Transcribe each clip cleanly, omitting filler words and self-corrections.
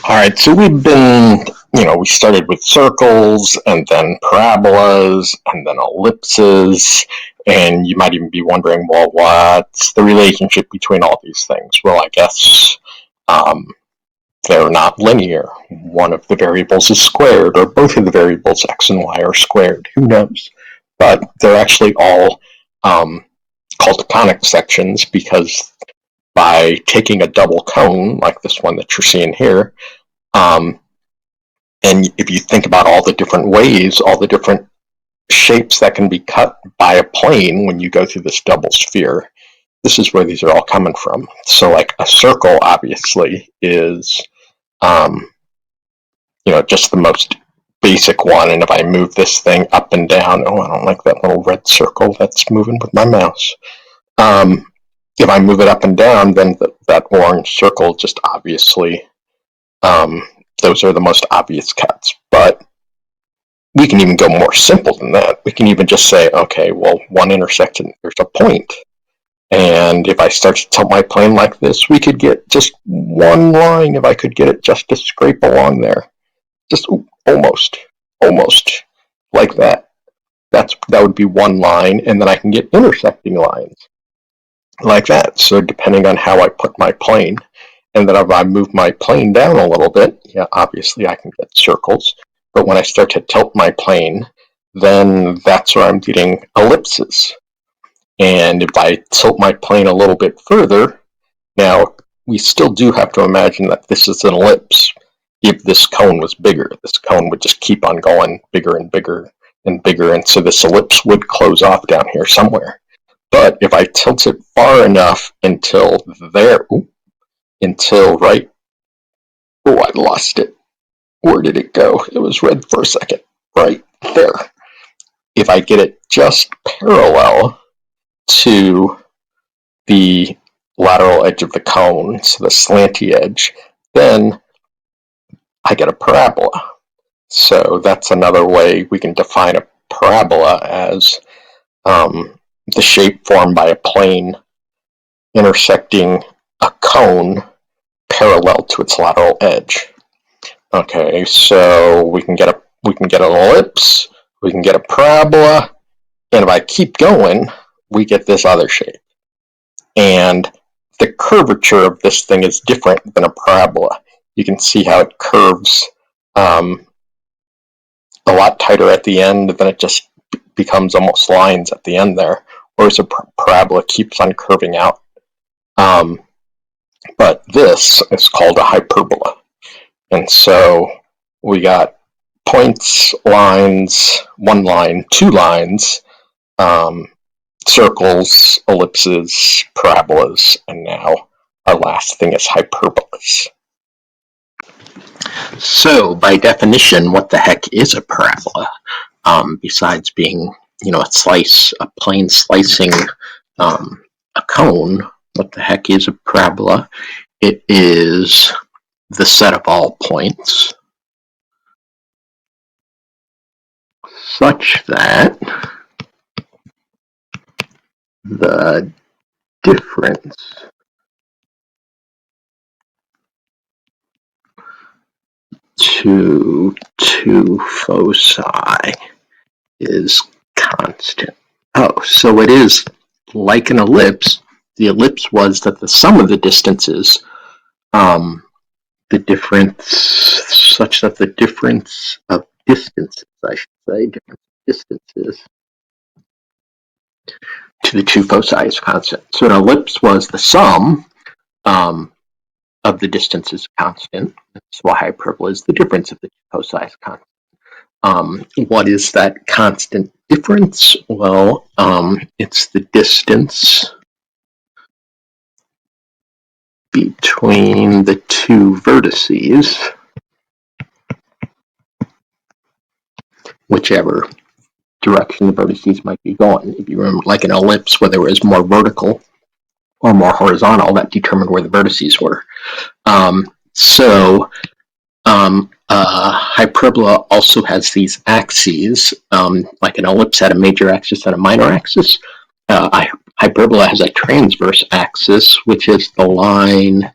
All right, so we've been, we started with circles and then parabolas and then ellipses, and you might even be wondering, well, what's the relationship between all these things? Well, I guess they're not linear. One of the variables is squared, or both of the variables x and y are squared. Who knows? But they're actually all called conic sections because by taking a double cone, like this one that you're seeing here, and if you think about all the different ways, all the different shapes that can be cut by a plane when you go through this double sphere, this is where these are all coming from. So like a circle obviously is, just the most basic one. And if I move this thing up and down, oh, I don't like that little red circle that's moving with my mouse. If I move it up and down, then that orange circle just obviously, those are the most obvious cuts. But we can even go more simple than that. We can even just say, okay, well, one intersection, there's a point. And if I start to tilt my plane like this, we could get just one line, if I could get it just to scrape along there. Just almost like that. That would be one line, and then I can get intersecting lines like that. So depending on how I put my plane, and then if I move my plane down a little bit, yeah, obviously I can get circles. But when I start to tilt my plane, then that's where I'm getting ellipses. And if I tilt my plane a little bit further, now we still do have to imagine that this is an ellipse. If this cone was bigger, this cone would just keep on going bigger and bigger and bigger, and so this ellipse would close off down here somewhere. But if I tilt it far enough until there, right, I lost it. Where did it go? It was red for a second. Right there. If I get it just parallel to the lateral edge of the cone, so the slanty edge, then I get a parabola. So that's another way we can define a parabola as the shape formed by a plane intersecting a cone parallel to its lateral edge. Okay, so we can get an ellipse, we can get a parabola, and if I keep going, we get this other shape. And the curvature of this thing is different than a parabola. You can see how it curves a lot tighter at the end, and then it just becomes almost lines at the end there, whereas a parabola keeps on curving out. But this is called a hyperbola. And so we got points, lines, one line, two lines, circles, ellipses, parabolas, and now our last thing is hyperbolas. So by definition, what the heck is a parabola? Besides being, a plane slicing a cone, what the heck is a parabola? It is the set of all points such that the difference to two foci is constant. Oh, so it is like an ellipse. The ellipse was that the sum of the distances, the difference, such that the difference of distances, I should say, difference of distances to the two foci is constant. So an ellipse was the sum of the distance is constant. That's why hyperbola is the difference of the two foci is constant. What is that constant difference? Well, it's the distance between the two vertices, whichever direction the vertices might be going. If you remember, like an ellipse, whether it was more vertical or more horizontal, that determined where the vertices were. Hyperbola also has these axes, like an ellipse had a major axis and a minor axis. Hyperbola has a transverse axis, which is the line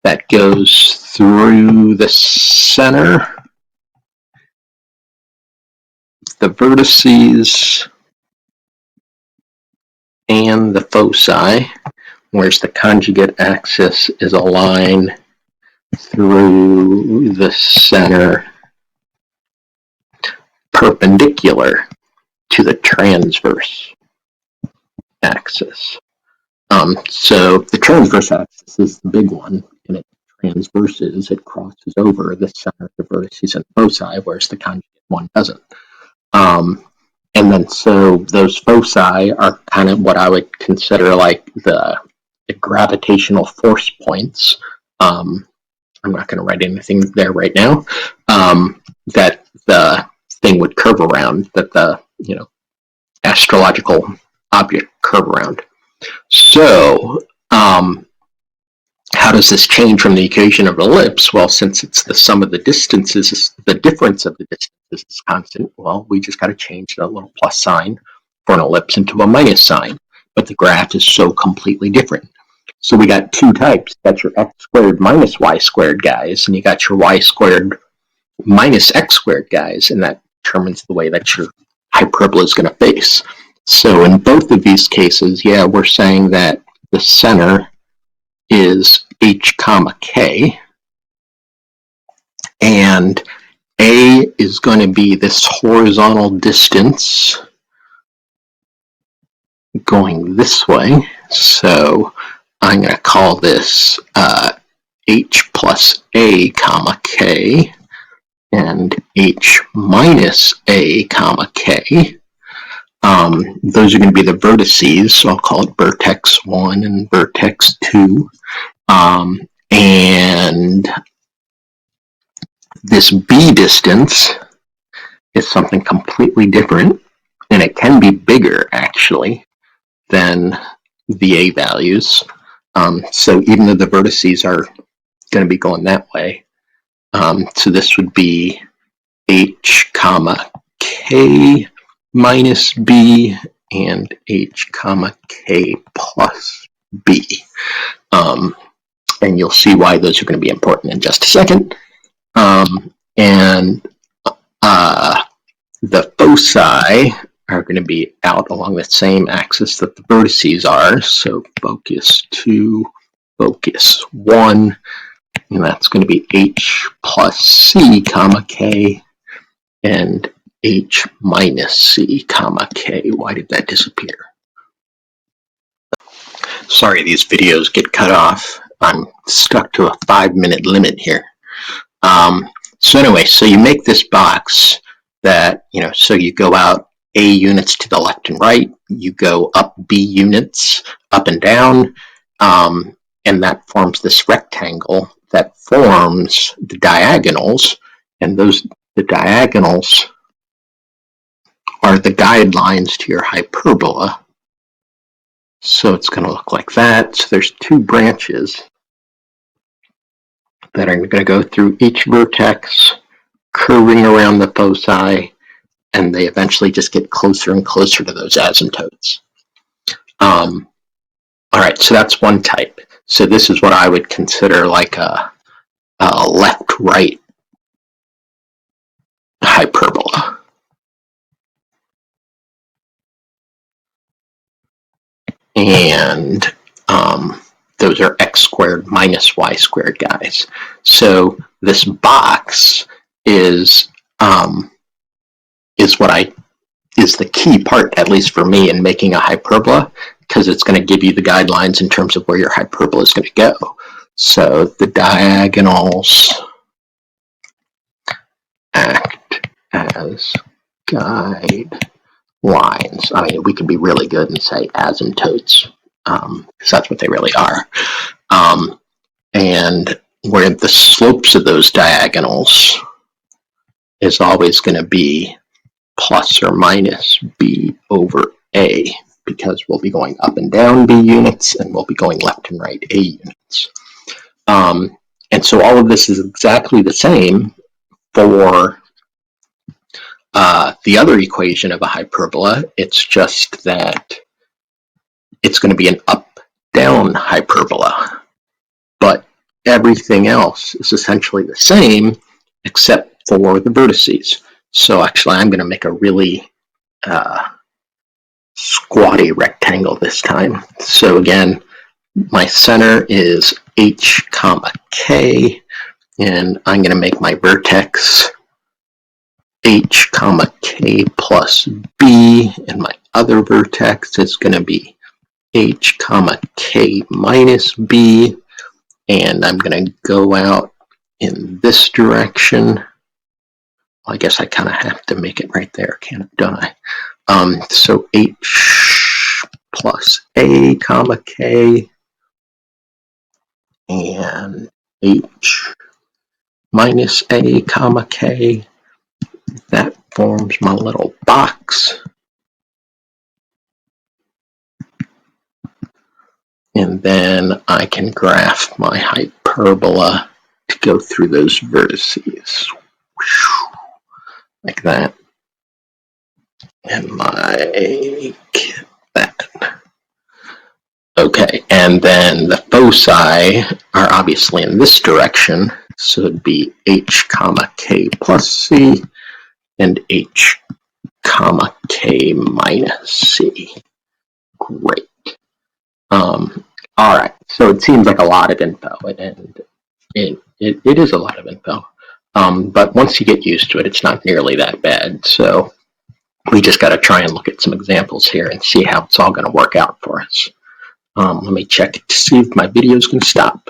that goes through the center, the vertices, and the foci, whereas the conjugate axis is a line through the center perpendicular to the transverse axis. So the transverse axis is the big one, and it transverses, it crosses over the center of the vertices and foci, whereas the conjugate one doesn't. And then so those foci are kind of what I would consider like the gravitational force points. I'm not going to write anything there right now. That the thing would curve around, that the astrological object curve around. So how does this change from the equation of an ellipse? Well, since it's the sum of the distances, the difference of the distances is constant, well, we just got to change the little plus sign for an ellipse into a minus sign. But the graph is so completely different. So we got two types. You got your x squared minus y squared guys, and you got your y squared minus x squared guys, and that determines the way that your hyperbola is going to face. So in both of these cases, yeah, we're saying that the center is h comma k, and a is going to be this horizontal distance going this way. So I'm going to call this h plus a comma k and h minus a comma k. Those are going to be the vertices, so I'll call it vertex 1 and vertex 2. And this b distance is something completely different, and it can be bigger actually than the a values. So even though the vertices are going to be going that way, so this would be h comma k minus b and h comma k plus b. And you'll see why those are going to be important in just a second. And the foci are going to be out along the same axis that the vertices are. So focus 2, focus 1, and that's going to be h plus c comma k and h minus c comma k. Why did that disappear? Sorry, these videos get cut off. I'm stuck to a 5-minute limit here. So anyway, so you make this box that, so you go out a units to the left and right, you go up b units up and down, and that forms this rectangle that forms the diagonals, and the diagonals are the guidelines to your hyperbola. So it's going to look like that. So there's two branches that are going to go through each vertex, curving around the foci, and they eventually just get closer and closer to those asymptotes. All right, so that's one type. So this is what I would consider like a left-right hyperbola. And those are x squared minus y squared guys. So this box is the key part, at least for me, in making a hyperbola, because it's going to give you the guidelines in terms of where your hyperbola is going to go. So the diagonals act as guide lines. I mean, we could be really good and say asymptotes, because that's what they really are. And where the slopes of those diagonals is always going to be plus or minus b over a, because we'll be going up and down b units, and we'll be going left and right a units. And so all of this is exactly the same for the other equation of a hyperbola. It's just that it's going to be an up-down hyperbola. But everything else is essentially the same except for the vertices. So actually I'm going to make a really squatty rectangle this time. So again, my center is h comma k, and I'm going to make my vertex h comma k plus b, and my other vertex is going to be h comma k minus b, and I'm going to go out in this direction. I guess I kind of have to make it right there, don't I? So h plus a comma k and h minus a comma k. That forms my little box. And then I can graph my hyperbola to go through those vertices. Like that. And like that. Okay, and then the foci are obviously in this direction, so it'd be h comma k plus c and h comma k minus c. Great. All right, so it seems like a lot of info, and it is a lot of info. But once you get used to it, it's not nearly that bad. So we just got to try and look at some examples here and see how it's all going to work out for us. Let me check to see if my video is going to stop.